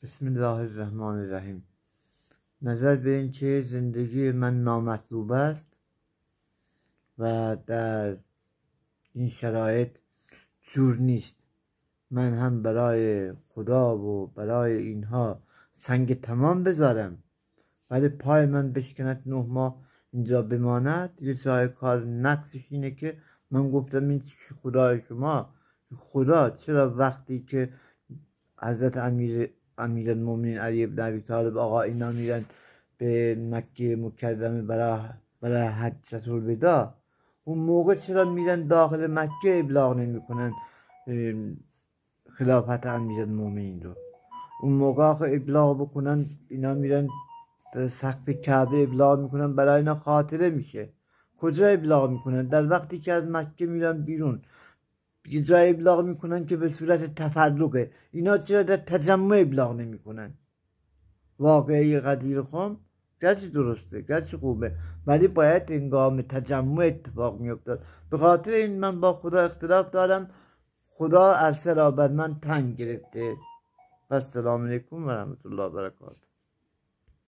بسم الله الرحمن الرحیم. نظر به این که زندگی من نامطلوب است و در این شرایط جور نیست من هم برای خدا و برای اینها سنگ تمام بذارم ولی پای من بشکند 9 ماه اینجا بماند. یه جای کار نقصش اینه که من گفتم این خدای شما خدا چرا وقتی که حضرت امیرالمومنین علی بن ابی طالب آقا اینا میرن به مکه مکرمه برای حجۃ الوداع، اون موقع چرا میرن داخل مکه ابلاغ نمیکنن خلافت امیرالمومنین رو؟ اون موقع آخه ابلاغ بکنن اینا میرن سقف کعبه ابلاغ میکنن، برای اینا خاطره میشه. کجا ابلاغ میکنن؟ در وقتی که از مکه میرن بیرون یه جای ابلاغ میکنن که به صورت تفرقه. اینا چرا در تجمع ابلاغ نمیکنن؟ واقعی قدیر خم گرچه درسته گرچه خوبه ولی باید هنگام تجمع اتفاق میافتاد. به خاطر این من با خدا اختلاف دارم. خدا عرصه را بر من تنگ گرفته. و السلام علیکم و رحمت الله و برکاته.